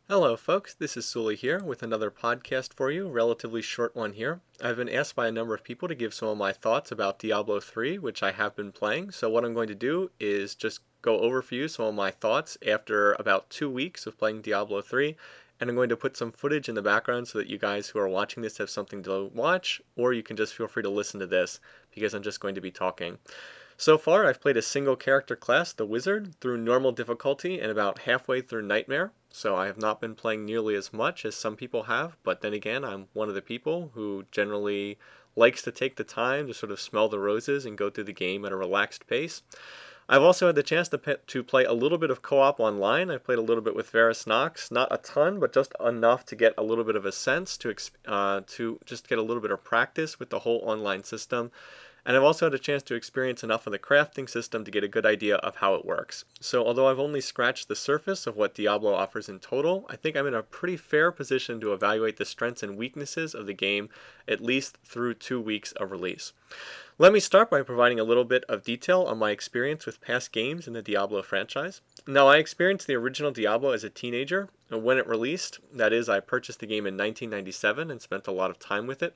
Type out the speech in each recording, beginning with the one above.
Hello folks, this is Sully here with another podcast for you, relatively short one here. I've been asked by a number of people to give some of my thoughts about Diablo 3, which I have been playing, so what I'm going to do is just go over for you some of my thoughts after about 2 weeks of playing Diablo 3, and I'm going to put some footage in the background so that you guys who are watching this have something to watch, or you can just feel free to listen to this, because I'm just going to be talking. So far, I've played a single character class, the Wizard, through normal difficulty and about halfway through Nightmare, so I have not been playing nearly as much as some people have, but then again, I'm one of the people who generally likes to take the time to sort of smell the roses and go through the game at a relaxed pace. I've also had the chance to play a little bit of co-op online. I played a little bit with Varus Nox, not a ton, but just enough to get a little bit of a sense to just get a little bit of practice with the whole online system. And I've also had a chance to experience enough of the crafting system to get a good idea of how it works. So although I've only scratched the surface of what Diablo offers in total, I think I'm in a pretty fair position to evaluate the strengths and weaknesses of the game, at least through 2 weeks of release. Let me start by providing a little bit of detail on my experience with past games in the Diablo franchise. Now, I experienced the original Diablo as a teenager, and when it released, that is, I purchased the game in 1997 and spent a lot of time with it.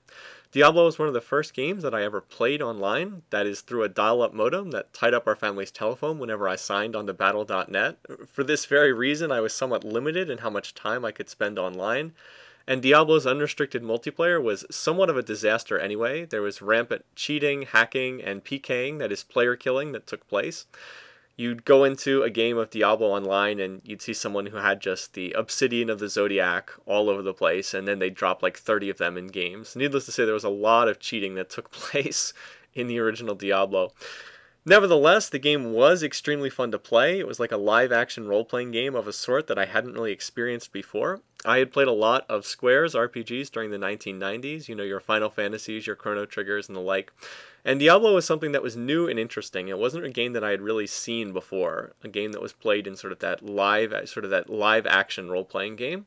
Diablo was one of the first games that I ever played online, that is through a dial-up modem that tied up our family's telephone whenever I signed on to Battle.net. For this very reason, I was somewhat limited in how much time I could spend online. And Diablo's unrestricted multiplayer was somewhat of a disaster anyway. There was rampant cheating, hacking, and PKing, that is player killing, that took place. You'd go into a game of Diablo online and you'd see someone who had just the obsidian of the Zodiac all over the place, and then they'd drop like 30 of them in games. Needless to say, there was a lot of cheating that took place in the original Diablo. Nevertheless, the game was extremely fun to play. It was like a live-action role-playing game of a sort that I hadn't really experienced before. I had played a lot of Square's RPGs during the 1990s, you know, your Final Fantasies, your Chrono Triggers, and the like. And Diablo was something that was new and interesting. It wasn't a game that I had really seen before, a game that was played in sort of that live-action role-playing game.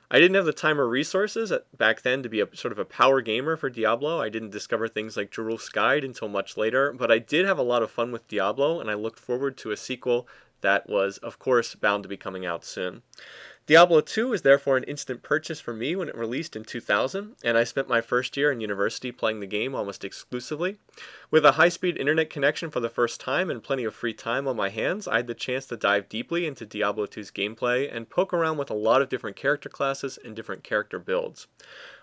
I didn't have the time or resources back then to be a sort of a power gamer for Diablo. I didn't discover things like Jerulf's Guide until much later, but I did have a lot of fun with Diablo, and I looked forward to a sequel that was, of course, bound to be coming out soon. Diablo 2 was therefore an instant purchase for me when it released in 2000, and I spent my first year in university playing the game almost exclusively. With a high-speed internet connection for the first time and plenty of free time on my hands, I had the chance to dive deeply into Diablo 2's gameplay and poke around with a lot of different character classes and different character builds.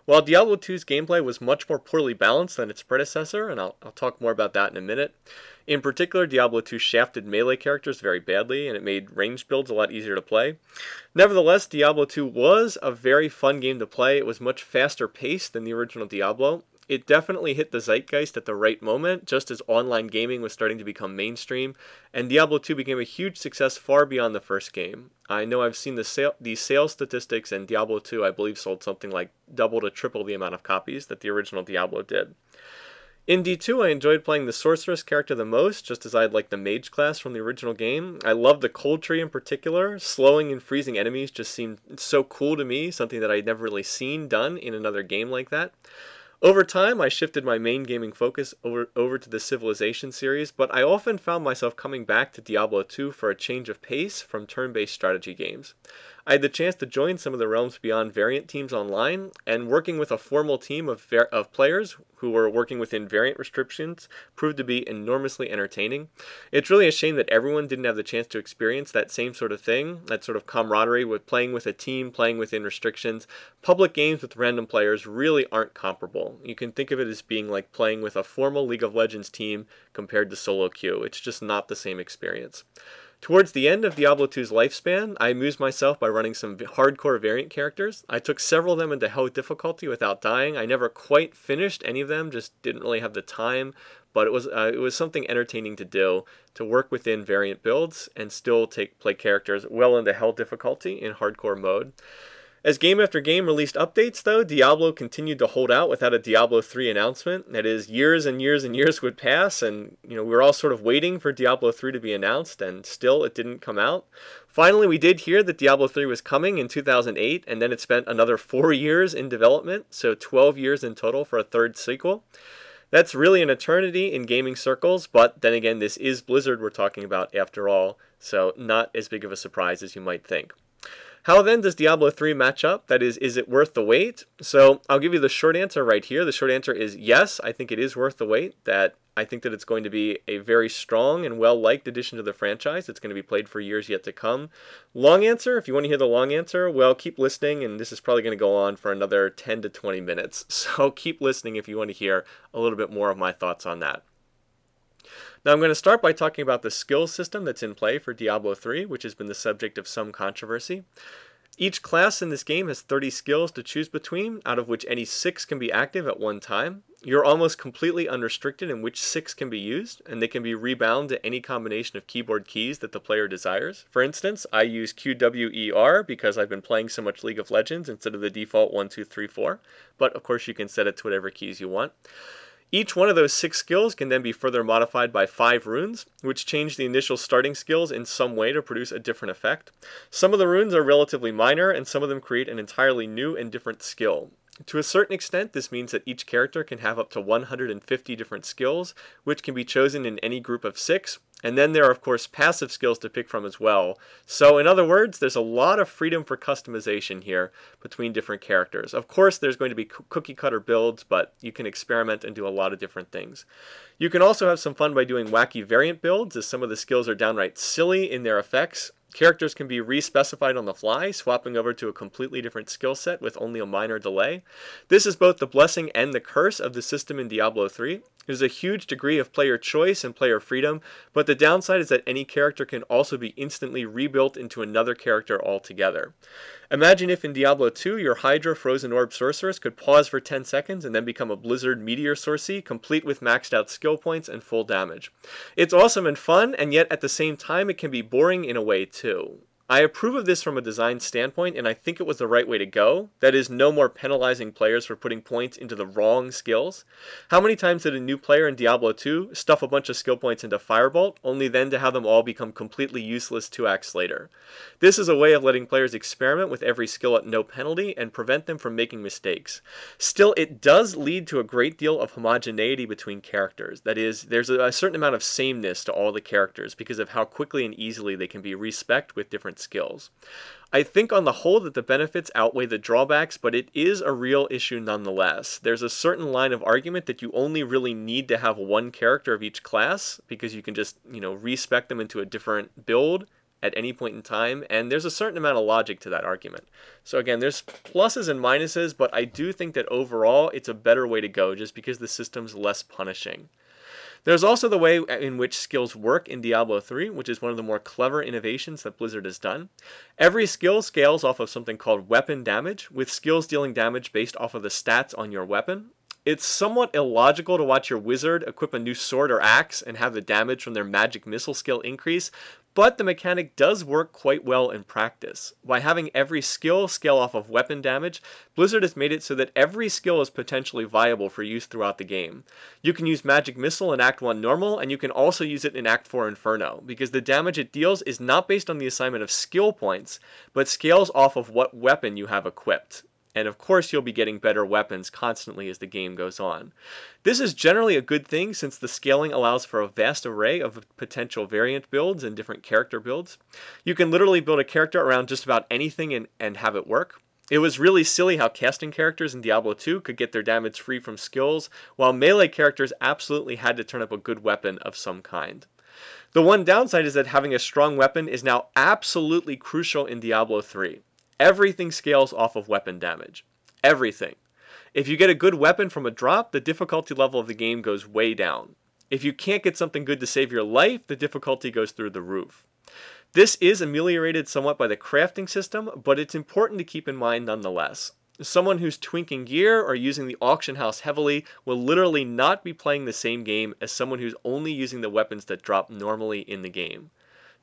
While Diablo 2's gameplay was much more poorly balanced than its predecessor, and I'll talk more about that in a minute. In particular, Diablo 2 shafted melee characters very badly, and it made ranged builds a lot easier to play. Nevertheless, Diablo 2 was a very fun game to play. It was much faster paced than the original Diablo. It definitely hit the zeitgeist at the right moment, just as online gaming was starting to become mainstream, and Diablo 2 became a huge success far beyond the first game. I know I've seen these sales statistics, and Diablo 2, I believe, sold something like double to triple the amount of copies that the original Diablo did. In D2, I enjoyed playing the Sorceress character the most, just as I'd like the Mage class from the original game. I loved the Cold Tree in particular. Slowing and freezing enemies just seemed so cool to me, something that I'd never really seen done in another game like that. Over time, I shifted my main gaming focus over to the Civilization series, but I often found myself coming back to Diablo 2 for a change of pace from turn-based strategy games. I had the chance to join some of the Realms Beyond variant teams online, and working with a formal team of players who were working within variant restrictions proved to be enormously entertaining. It's really a shame that everyone didn't have the chance to experience that same sort of thing, that sort of camaraderie with playing with a team, playing within restrictions. Public games with random players really aren't comparable. You can think of it as being like playing with a formal League of Legends team compared to solo queue. It's just not the same experience. Towards the end of Diablo 2's lifespan, I amused myself by running some hardcore variant characters. I took several of them into hell difficulty without dying. I never quite finished any of them, just didn't really have the time, but it was something entertaining to do, to work within variant builds and still play characters well into hell difficulty in hardcore mode. As game after game released updates, though, Diablo continued to hold out without a Diablo 3 announcement. That is, years and years and years would pass, and we were all sort of waiting for Diablo 3 to be announced, and still it didn't come out. Finally, we did hear that Diablo 3 was coming in 2008, and then it spent another 4 years in development, so 12 years in total for a third sequel. That's really an eternity in gaming circles, but then again, this is Blizzard we're talking about after all, so not as big of a surprise as you might think. How then does Diablo 3 match up? That is it worth the wait? So I'll give you the short answer right here. The short answer is yes, I think it is worth the wait. I think that it's going to be a very strong and well-liked addition to the franchise. It's going to be played for years yet to come. Long answer, if you want to hear the long answer, well, keep listening, and this is probably going to go on for another 10 to 20 minutes. So keep listening if you want to hear a little bit more of my thoughts on that. Now I'm going to start by talking about the skills system that's in play for Diablo 3, which has been the subject of some controversy. Each class in this game has 30 skills to choose between, out of which any 6 can be active at one time. You're almost completely unrestricted in which 6 can be used, and they can be rebound to any combination of keyboard keys that the player desires. For instance, I use QWER because I've been playing so much League of Legends instead of the default 1, 2, 3, 4, but of course you can set it to whatever keys you want. Each one of those 6 skills can then be further modified by 5 runes, which change the initial starting skills in some way to produce a different effect. Some of the runes are relatively minor, and some of them create an entirely new and different skill. To a certain extent, this means that each character can have up to 150 different skills, which can be chosen in any group of 6, and then there are of course passive skills to pick from as well. So in other words, there's a lot of freedom for customization here between different characters. Of course there's going to be cookie cutter builds, but you can experiment and do a lot of different things. You can also have some fun by doing wacky variant builds, as some of the skills are downright silly in their effects. Characters can be re-specified on the fly, swapping over to a completely different skill set with only a minor delay. This is both the blessing and the curse of the system in Diablo 3. There's a huge degree of player choice and player freedom, but the downside is that any character can also be instantly rebuilt into another character altogether. Imagine if in Diablo 2 your Hydra Frozen Orb Sorceress could pause for 10 seconds and then become a Blizzard Meteor Sorcery, complete with maxed out skill points and full damage. It's awesome and fun, and yet at the same time it can be boring in a way too. I approve of this from a design standpoint, and I think it was the right way to go. That is, no more penalizing players for putting points into the wrong skills. How many times did a new player in Diablo 2 stuff a bunch of skill points into Firebolt, only then to have them all become completely useless 2 acts later? This is a way of letting players experiment with every skill at no penalty and prevent them from making mistakes. Still, it does lead to a great deal of homogeneity between characters. That is, there's a certain amount of sameness to all the characters because of how quickly and easily they can be respec'd with different skills. I think on the whole that the benefits outweigh the drawbacks, but it is a real issue nonetheless. There's a certain line of argument that you only really need to have one character of each class because you can just, respec them into a different build at any point in time, and there's a certain amount of logic to that argument. So again, there's pluses and minuses, but I do think that overall it's a better way to go just because the system's less punishing. There's also the way in which skills work in Diablo 3, which is one of the more clever innovations that Blizzard has done. Every skill scales off of something called weapon damage, with skills dealing damage based off of the stats on your weapon. It's somewhat illogical to watch your wizard equip a new sword or axe and have the damage from their magic missile skill increase, but the mechanic does work quite well in practice. By having every skill scale off of weapon damage, Blizzard has made it so that every skill is potentially viable for use throughout the game. You can use Magic Missile in Act 1 Normal, and you can also use it in Act 4 Inferno, because the damage it deals is not based on the assignment of skill points, but scales off of what weapon you have equipped. And of course you'll be getting better weapons constantly as the game goes on. This is generally a good thing since the scaling allows for a vast array of potential variant builds and different character builds. You can literally build a character around just about anything and have it work. It was really silly how casting characters in Diablo 2 could get their damage free from skills, while melee characters absolutely had to turn up a good weapon of some kind. The one downside is that having a strong weapon is now absolutely crucial in Diablo 3. Everything scales off of weapon damage. Everything. If you get a good weapon from a drop, the difficulty level of the game goes way down. If you can't get something good to save your life, the difficulty goes through the roof. This is ameliorated somewhat by the crafting system, but it's important to keep in mind nonetheless. Someone who's twinking gear or using the auction house heavily will literally not be playing the same game as someone who's only using the weapons that drop normally in the game.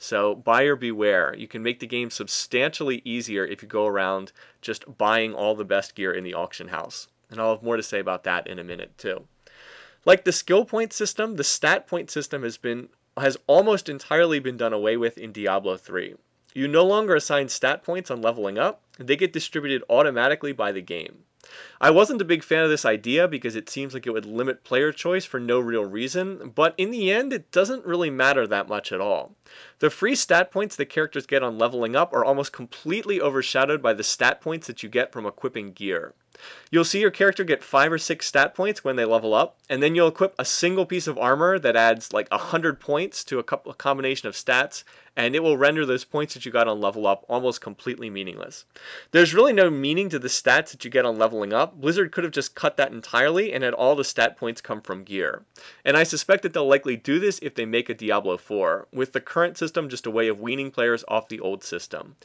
So buyer beware. You can make the game substantially easier if you go around just buying all the best gear in the auction house. And I'll have more to say about that in a minute too. Like the skill point system, the stat point system has almost entirely been done away with in Diablo 3. You no longer assign stat points on leveling up. They get distributed automatically by the game. I wasn't a big fan of this idea because it seems like it would limit player choice for no real reason, but in the end it doesn't really matter that much at all. The free stat points that characters get on leveling up are almost completely overshadowed by the stat points that you get from equipping gear. You'll see your character get 5 or 6 stat points when they level up, and then you'll equip a single piece of armor that adds like 100 points to a combination of stats, and it will render those points that you got on level up almost completely meaningless. There's really no meaning to the stats that you get on leveling up. Blizzard could have just cut that entirely and had all the stat points come from gear. And I suspect that they'll likely do this if they make a Diablo 4, with the current system just a way of weaning players off the old system.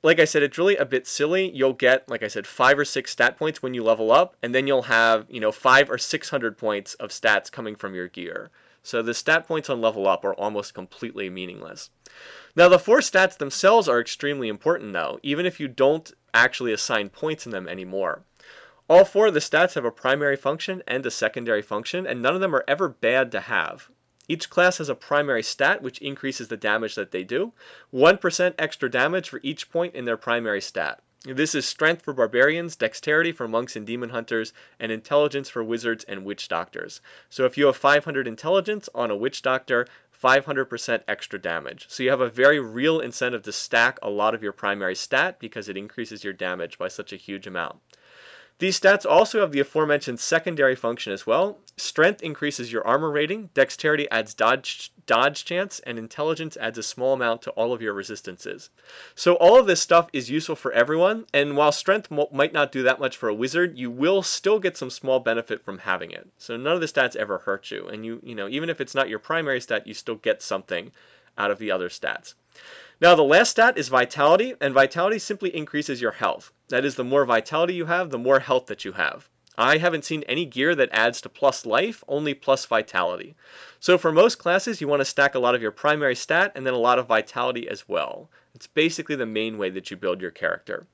Like I said, it's really a bit silly. You'll get, like I said, 5 or 6 stat points when you level up, and then you'll have, 500 or 600 points of stats coming from your gear. So the stat points on level up are almost completely meaningless. Now the 4 stats themselves are extremely important though, even if you don't actually assign points in them anymore. All 4 of the stats have a primary function and a secondary function, and none of them are ever bad to have. Each class has a primary stat, which increases the damage that they do. 1% extra damage for each point in their primary stat. This is strength for barbarians, dexterity for monks and demon hunters, and intelligence for wizards and witch doctors. So if you have 500 intelligence on a witch doctor, 500% extra damage. So you have a very real incentive to stack a lot of your primary stat because it increases your damage by such a huge amount. These stats also have the aforementioned secondary function as well. Strength increases your armor rating, dexterity adds dodge chance, and intelligence adds a small amount to all of your resistances. So all of this stuff is useful for everyone, and while strength might not do that much for a wizard, you will still get some small benefit from having it. So none of the stats ever hurt you, and even if it's not your primary stat, you still get something out of the other stats. Now the last stat is vitality, and vitality simply increases your health. That is, the more vitality you have, the more health that you have. I haven't seen any gear that adds to plus life, only plus vitality. So for most classes, you want to stack a lot of your primary stat and then a lot of vitality as well. It's basically the main way that you build your character.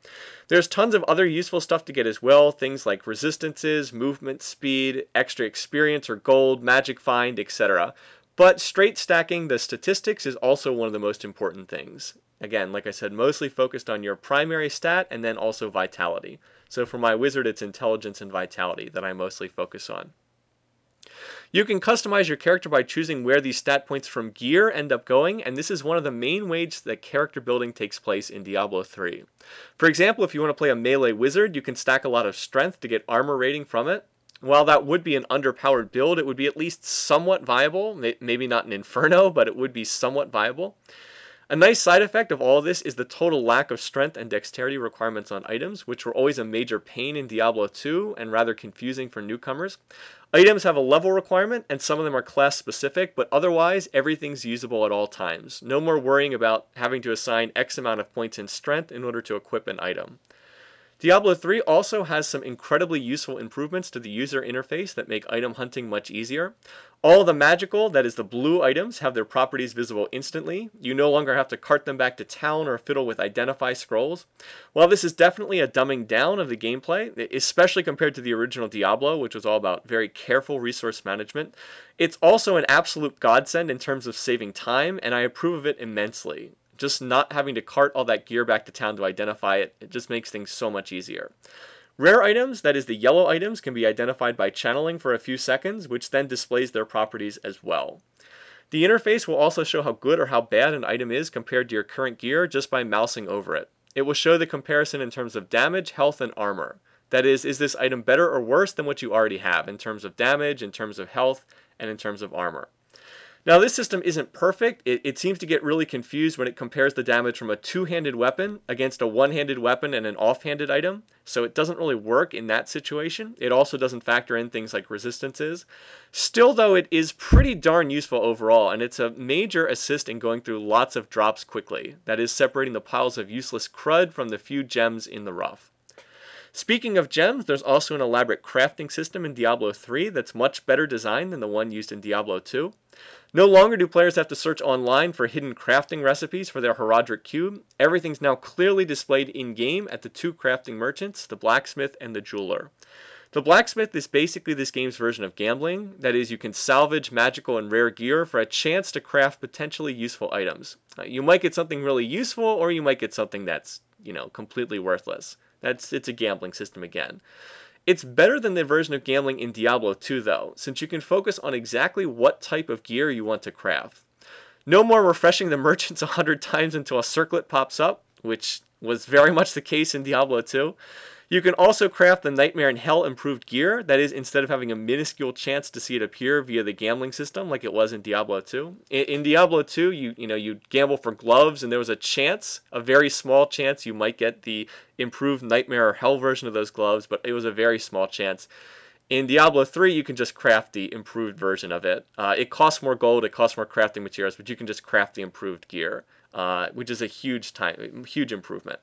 There's tons of other useful stuff to get as well, things like resistances, movement speed, extra experience or gold, magic find, etc. But straight stacking the statistics is also one of the most important things. Again, like I said, mostly focused on your primary stat and then also vitality. So for my wizard, it's intelligence and vitality that I mostly focus on. You can customize your character by choosing where these stat points from gear end up going, and this is one of the main ways that character building takes place in Diablo 3. For example, if you want to play a melee wizard, you can stack a lot of strength to get armor rating from it. While that would be an underpowered build, it would be at least somewhat viable. Maybe not an inferno, but it would be somewhat viable. A nice side effect of all of this is the total lack of strength and dexterity requirements on items, which were always a major pain in Diablo 2 and rather confusing for newcomers. Items have a level requirement, and some of them are class specific, but otherwise everything's usable at all times. No more worrying about having to assign X amount of points in strength in order to equip an item. Diablo 3 also has some incredibly useful improvements to the user interface that make item hunting much easier. All the magical, that is the blue items, have their properties visible instantly. You no longer have to cart them back to town or fiddle with identify scrolls. While this is definitely a dumbing down of the gameplay, especially compared to the original Diablo, which was all about very careful resource management, it's also an absolute godsend in terms of saving time, and I approve of it immensely. Just not having to cart all that gear back to town to identify it, it just makes things so much easier. Rare items, that is the yellow items, can be identified by channeling for a few seconds, which then displays their properties as well. The interface will also show how good or how bad an item is compared to your current gear just by mousing over it. It will show the comparison in terms of damage, health, and armor. That is this item better or worse than what you already have in terms of damage, in terms of health, and in terms of armor. Now this system isn't perfect. It seems to get really confused when it compares the damage from a two-handed weapon against a one-handed weapon and an off-handed item, so it doesn't really work in that situation. It also doesn't factor in things like resistances. Still though, it is pretty darn useful overall, and it's a major assist in going through lots of drops quickly. That is, separating the piles of useless crud from the few gems in the rough. Speaking of gems, there's also an elaborate crafting system in Diablo 3 that's much better designed than the one used in Diablo 2. No longer do players have to search online for hidden crafting recipes for their Herodric cube. Everything's now clearly displayed in-game at the two crafting merchants, the blacksmith and the jeweler. The blacksmith is basically this game's version of gambling. That is, you can salvage magical and rare gear for a chance to craft potentially useful items. You might get something really useful, or you might get something that's, completely worthless. It's a gambling system again. It's better than the version of gambling in Diablo 2 though, since you can focus on exactly what type of gear you want to craft. No more refreshing the merchants 100 times until a circlet pops up, which was very much the case in Diablo 2. You can also craft the Nightmare and Hell improved gear, that is, instead of having a minuscule chance to see it appear via the gambling system like it was in Diablo 2. In Diablo 2, you gamble for gloves, and there was a chance, a very small chance, you might get the improved Nightmare or Hell version of those gloves, but it was a very small chance. In Diablo 3, you can just craft the improved version of it. It costs more gold, it costs more crafting materials, but you can just craft the improved gear, which is a huge improvement.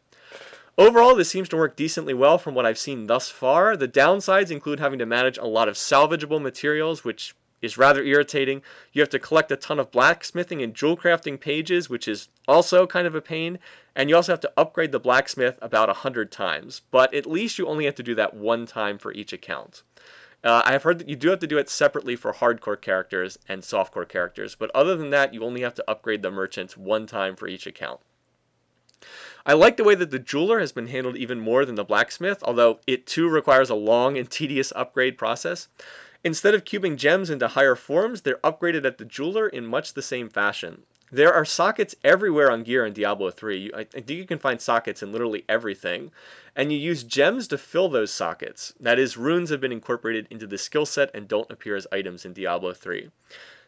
Overall, this seems to work decently well from what I've seen thus far. The downsides include having to manage a lot of salvageable materials, which is rather irritating. You have to collect a ton of blacksmithing and jewel crafting pages, which is also kind of a pain. And you also have to upgrade the blacksmith about 100 times. But at least you only have to do that one time for each account. I have heard that you do have to do it separately for hardcore characters and softcore characters. But other than that, you only have to upgrade the merchants one time for each account. I like the way that the jeweler has been handled even more than the blacksmith, although it too requires a long and tedious upgrade process. Instead of cubing gems into higher forms, they're upgraded at the jeweler in much the same fashion. There are sockets everywhere on gear in Diablo 3. I think you can find sockets in literally everything. And you use gems to fill those sockets. That is, runes have been incorporated into the skill set and don't appear as items in Diablo 3.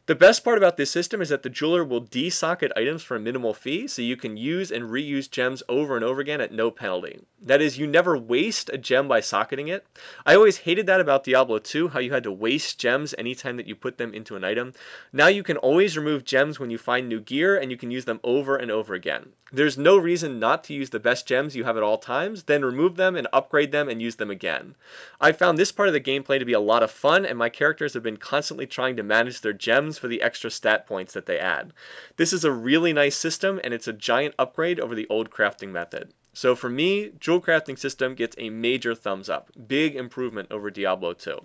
The best part about this system is that the jeweler will de-socket items for a minimal fee, so you can use and reuse gems over and over again at no penalty. That is, you never waste a gem by socketing it. I always hated that about Diablo 2, how you had to waste gems anytime that you put them into an item. Now you can always remove gems when you find new gear, and you can use them over and over again. There's no reason not to use the best gems you have at all times, then remove them and upgrade them and use them again. I found this part of the gameplay to be a lot of fun, and my characters have been constantly trying to manage their gems for the extra stat points that they add. This is a really nice system, and it's a giant upgrade over the old crafting method. So for me, jewel crafting system gets a major thumbs up. Big improvement over Diablo 2.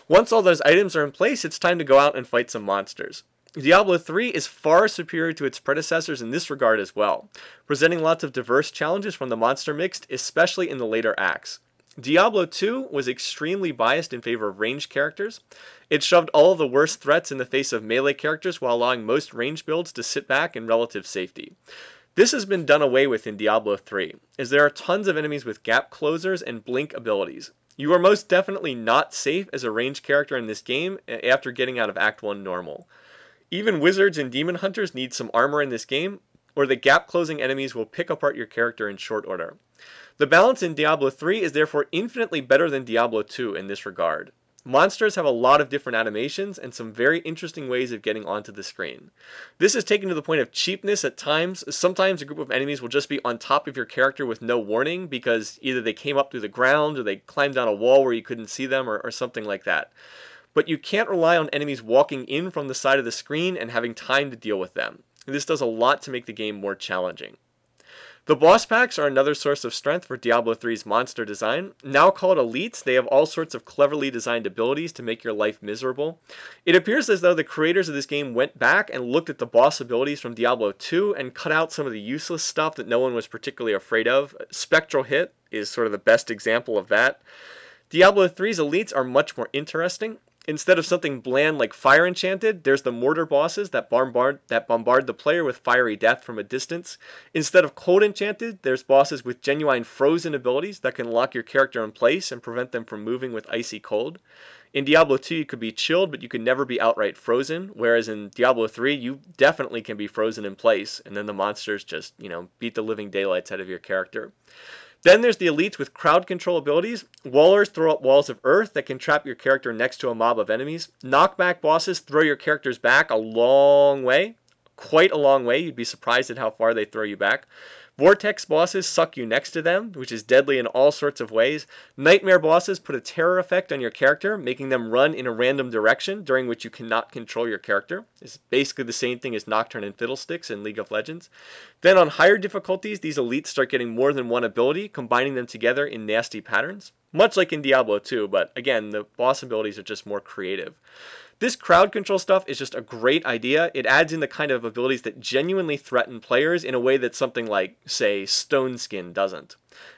Once all those items are in place, it's time to go out and fight some monsters. Diablo 3 is far superior to its predecessors in this regard as well, presenting lots of diverse challenges from the monster mix, especially in the later acts. Diablo 2 was extremely biased in favor of ranged characters. It shoved all of the worst threats in the face of melee characters while allowing most ranged builds to sit back in relative safety. This has been done away with in Diablo 3, as there are tons of enemies with gap closers and blink abilities. You are most definitely not safe as a ranged character in this game after getting out of Act 1 normal. Even wizards and demon hunters need some armor in this game, or the gap closing enemies will pick apart your character in short order. The balance in Diablo 3 is therefore infinitely better than Diablo 2 in this regard. Monsters have a lot of different animations and some very interesting ways of getting onto the screen. This is taken to the point of cheapness at times. Sometimes a group of enemies will just be on top of your character with no warning because either they came up through the ground or they climbed down a wall where you couldn't see them or something like that. But you can't rely on enemies walking in from the side of the screen and having time to deal with them. This does a lot to make the game more challenging. The boss packs are another source of strength for Diablo 3's monster design. Now called elites, they have all sorts of cleverly designed abilities to make your life miserable. It appears as though the creators of this game went back and looked at the boss abilities from Diablo 2 and cut out some of the useless stuff that no one was particularly afraid of. Spectral Hit is sort of the best example of that. Diablo 3's elites are much more interesting. Instead of something bland like Fire Enchanted, there's the mortar bosses that bombard the player with fiery death from a distance. Instead of Cold Enchanted, there's bosses with genuine frozen abilities that can lock your character in place and prevent them from moving with icy cold. In Diablo 2, you could be chilled, but you could never be outright frozen, whereas in Diablo 3, you definitely can be frozen in place, and then the monsters just, beat the living daylights out of your character. Then there's the elites with crowd control abilities. Wallers throw up walls of earth that can trap your character next to a mob of enemies. Knockback bosses throw your characters back a long way. Quite a long way. You'd be surprised at how far they throw you back. Vortex bosses suck you next to them, which is deadly in all sorts of ways. Nightmare bosses put a terror effect on your character, making them run in a random direction, during which you cannot control your character. It's basically the same thing as Nocturne and Fiddlesticks in League of Legends. Then on higher difficulties, these elites start getting more than one ability, combining them together in nasty patterns. Much like in Diablo 2, but again, the boss abilities are just more creative. This crowd control stuff is just a great idea. It adds in the kind of abilities that genuinely threaten players in a way that something like, say, Stone Skin doesn't.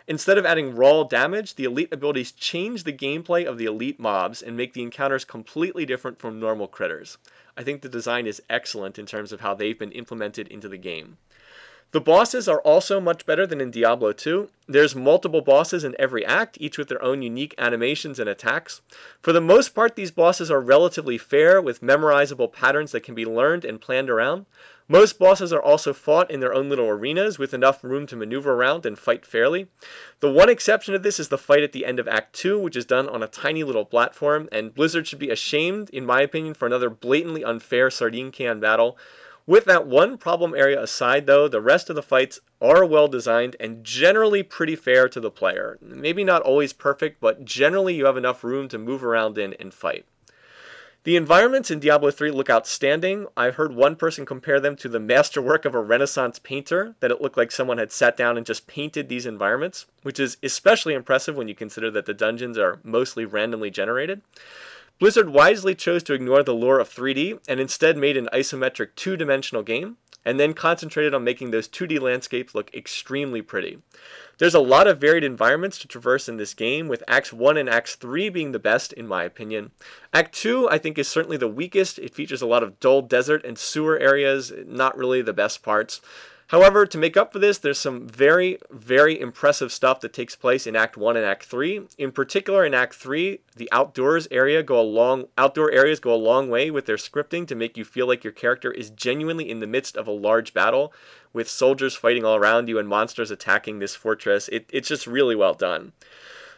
Instead of adding raw damage, the elite abilities change the gameplay of the elite mobs and make the encounters completely different from normal critters. I think the design is excellent in terms of how they've been implemented into the game. The bosses are also much better than in Diablo 2. There's multiple bosses in every act, each with their own unique animations and attacks. For the most part, these bosses are relatively fair, with memorizable patterns that can be learned and planned around. Most bosses are also fought in their own little arenas, with enough room to maneuver around and fight fairly. The one exception to this is the fight at the end of Act 2, which is done on a tiny little platform, and Blizzard should be ashamed, in my opinion, for another blatantly unfair sardine can battle. With that one problem area aside, though, the rest of the fights are well designed and generally pretty fair to the player. Maybe not always perfect, but generally you have enough room to move around in and fight. The environments in Diablo 3 look outstanding. I've heard one person compare them to the masterwork of a Renaissance painter, that it looked like someone had sat down and just painted these environments, which is especially impressive when you consider that the dungeons are mostly randomly generated. Blizzard wisely chose to ignore the lure of 3D and instead made an isometric two-dimensional game, and then concentrated on making those 2D landscapes look extremely pretty. There's a lot of varied environments to traverse in this game, with Acts 1 and Acts 3 being the best in my opinion. Act 2 I think is certainly the weakest. It features a lot of dull desert and sewer areas, not really the best parts. However, to make up for this, there's some very, very impressive stuff that takes place in Act 1 and Act 3. In particular, in Act 3, the outdoor areas go a long way with their scripting to make you feel like your character is genuinely in the midst of a large battle, with soldiers fighting all around you and monsters attacking this fortress. It's just really well done.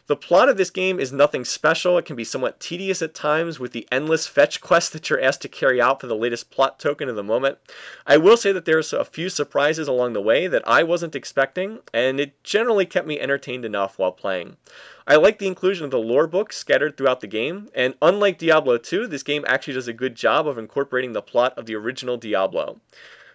The plot of this game is nothing special. It can be somewhat tedious at times with the endless fetch quests that you're asked to carry out for the latest plot token of the moment. I will say that there's a few surprises along the way that I wasn't expecting, and it generally kept me entertained enough while playing. I like the inclusion of the lore books scattered throughout the game, and unlike Diablo 2, this game actually does a good job of incorporating the plot of the original Diablo.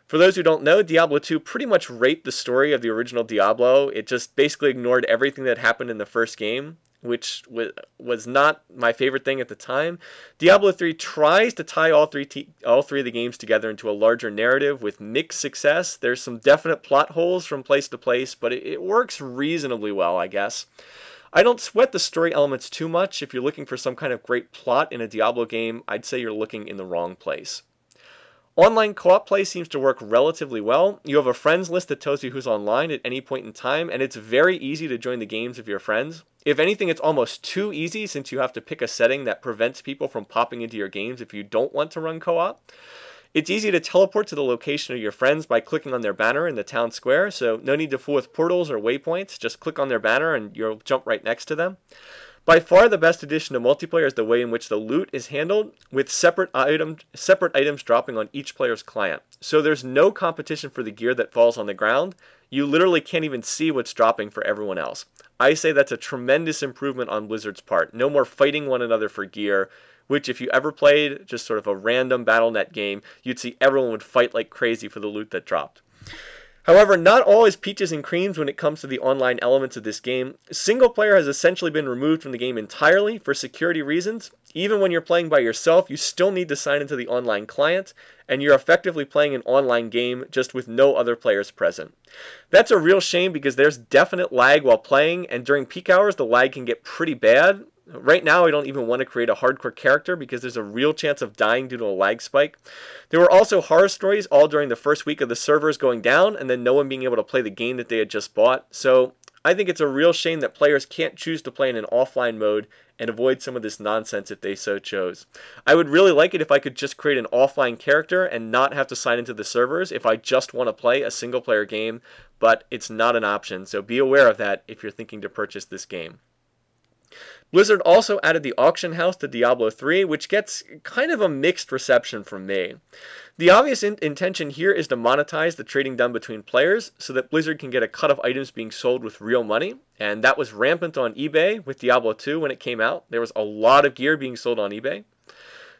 For those who don't know, Diablo 2 pretty much raped the story of the original Diablo. It just basically ignored everything that happened in the first game, which was not my favorite thing at the time. Diablo 3 tries to tie all three of the games together into a larger narrative with mixed success. There's some definite plot holes from place to place, but it works reasonably well, I guess. I don't sweat the story elements too much. If you're looking for some kind of great plot in a Diablo game, I'd say you're looking in the wrong place. Online co-op play seems to work relatively well. You have a friends list that tells you who's online at any point in time, and it's very easy to join the games of your friends. If anything, it's almost too easy, since you have to pick a setting that prevents people from popping into your games if you don't want to run co-op. It's easy to teleport to the location of your friends by clicking on their banner in the town square, so no need to fool with portals or waypoints. Just click on their banner and you'll jump right next to them. By far the best addition to multiplayer is the way in which the loot is handled, with separate items dropping on each player's client. So there's no competition for the gear that falls on the ground. You literally can't even see what's dropping for everyone else. I say that's a tremendous improvement on Blizzard's part. No more fighting one another for gear, which if you ever played just sort of a random BattleNet game, you'd see everyone would fight like crazy for the loot that dropped. However, not all is peaches and creams when it comes to the online elements of this game. Single player has essentially been removed from the game entirely for security reasons. Even when you're playing by yourself, you still need to sign into the online client, and you're effectively playing an online game just with no other players present. That's a real shame because there's definite lag while playing, and during peak hours the lag can get pretty bad. Right now, I don't even want to create a hardcore character because there's a real chance of dying due to a lag spike. There were also horror stories all during the first week of the servers going down and then no one being able to play the game that they had just bought. So I think it's a real shame that players can't choose to play in an offline mode and avoid some of this nonsense if they so chose. I would really like it if I could just create an offline character and not have to sign into the servers if I just want to play a single player game, but it's not an option. So be aware of that if you're thinking to purchase this game. Blizzard also added the auction house to Diablo 3, which gets kind of a mixed reception from me. The obvious intention here is to monetize the trading done between players so that Blizzard can get a cut of items being sold with real money, and that was rampant on eBay with Diablo 2 when it came out. There was a lot of gear being sold on eBay.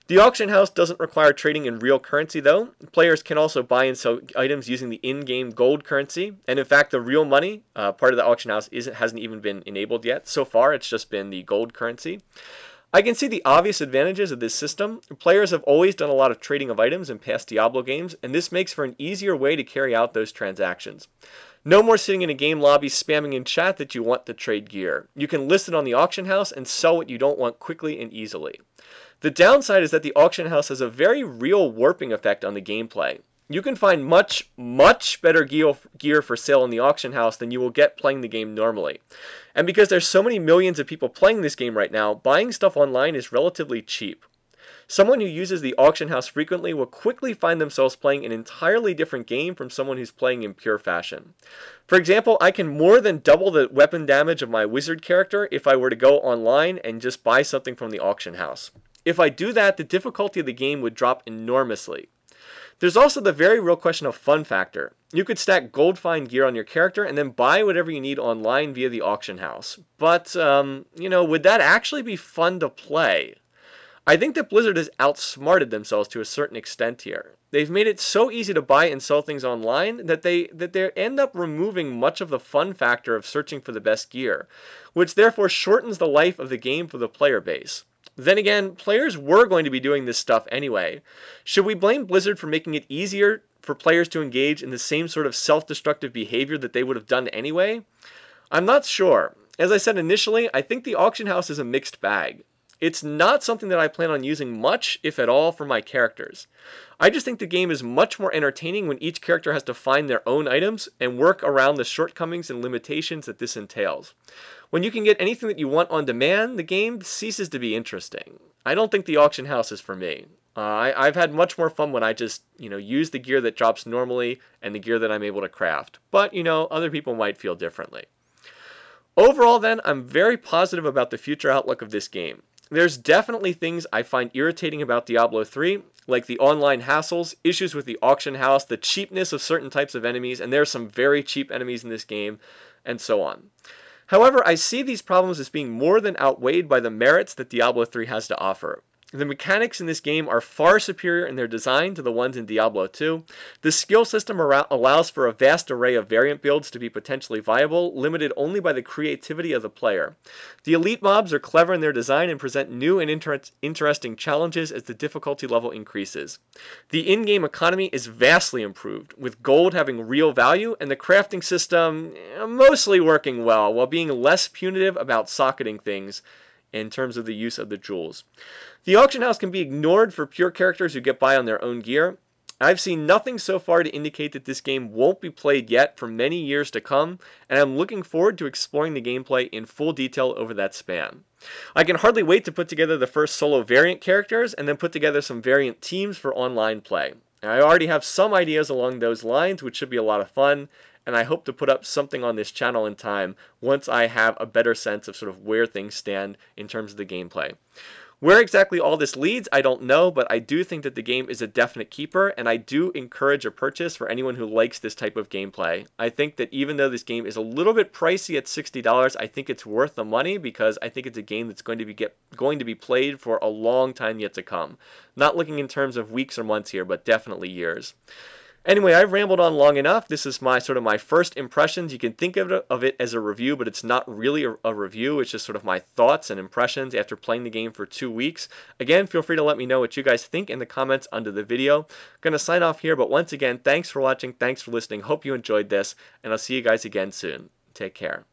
The auction house doesn't require trading in real currency though. Players can also buy and sell items using the in-game gold currency, and in fact the real money part of the auction house hasn't even been enabled yet. So far it's just been the gold currency. I can see the obvious advantages of this system. Players have always done a lot of trading of items in past Diablo games, and this makes for an easier way to carry out those transactions. No more sitting in a game lobby spamming in chat that you want to trade gear. You can list it on the auction house and sell what you don't want quickly and easily. The downside is that the auction house has a very real warping effect on the gameplay. You can find much better gear for sale in the auction house than you will get playing the game normally. And because there's so many millions of people playing this game right now, buying stuff online is relatively cheap. Someone who uses the auction house frequently will quickly find themselves playing an entirely different game from someone who's playing in pure fashion. For example, I can more than double the weapon damage of my wizard character if I were to go online and just buy something from the auction house. If I do that, the difficulty of the game would drop enormously. There's also the very real question of fun factor. You could stack gold fine gear on your character and then buy whatever you need online via the auction house. But, would that actually be fun to play? I think that Blizzard has outsmarted themselves to a certain extent here. They've made it so easy to buy and sell things online that they end up removing much of the fun factor of searching for the best gear, which therefore shortens the life of the game for the player base. Then again, players were going to be doing this stuff anyway. Should we blame Blizzard for making it easier for players to engage in the same sort of self-destructive behavior that they would have done anyway? I'm not sure. As I said initially, I think the auction house is a mixed bag. It's not something that I plan on using much, if at all, for my characters. I just think the game is much more entertaining when each character has to find their own items and work around the shortcomings and limitations that this entails. When you can get anything that you want on demand, the game ceases to be interesting. I don't think the auction house is for me. I've had much more fun when I just, use the gear that drops normally and the gear that I'm able to craft. But, other people might feel differently. Overall then, I'm very positive about the future outlook of this game. There's definitely things I find irritating about Diablo 3, like the online hassles, issues with the auction house, the cheapness of certain types of enemies, and there are some very cheap enemies in this game, and so on. However, I see these problems as being more than outweighed by the merits that Diablo 3 has to offer. The mechanics in this game are far superior in their design to the ones in Diablo 2. The skill system allows for a vast array of variant builds to be potentially viable, limited only by the creativity of the player. The elite mobs are clever in their design and present new and interesting challenges as the difficulty level increases. The in-game economy is vastly improved, with gold having real value and the crafting system mostly working well, while being less punitive about socketing things in terms of the use of the jewels. The auction house can be ignored for pure characters who get by on their own gear. I've seen nothing so far to indicate that this game won't be played yet for many years to come, and I'm looking forward to exploring the gameplay in full detail over that span. I can hardly wait to put together the first solo variant characters and then put together some variant teams for online play. I already have some ideas along those lines, which should be a lot of fun, and I hope to put up something on this channel in time once I have a better sense of sort of where things stand in terms of the gameplay. Where exactly all this leads, I don't know, but I do think that the game is a definite keeper, and I do encourage a purchase for anyone who likes this type of gameplay. I think that even though this game is a little bit pricey at $60, I think it's worth the money because I think it's a game that's going to be played for a long time yet to come. Not looking in terms of weeks or months here, but definitely years. Anyway, I've rambled on long enough. This is my first impressions. You can think of it as a review, but it's not really a review. It's just sort of my thoughts and impressions after playing the game for 2 weeks. Again, feel free to let me know what you guys think in the comments under the video. I'm going to sign off here, but once again, thanks for watching. Thanks for listening. Hope you enjoyed this, and I'll see you guys again soon. Take care.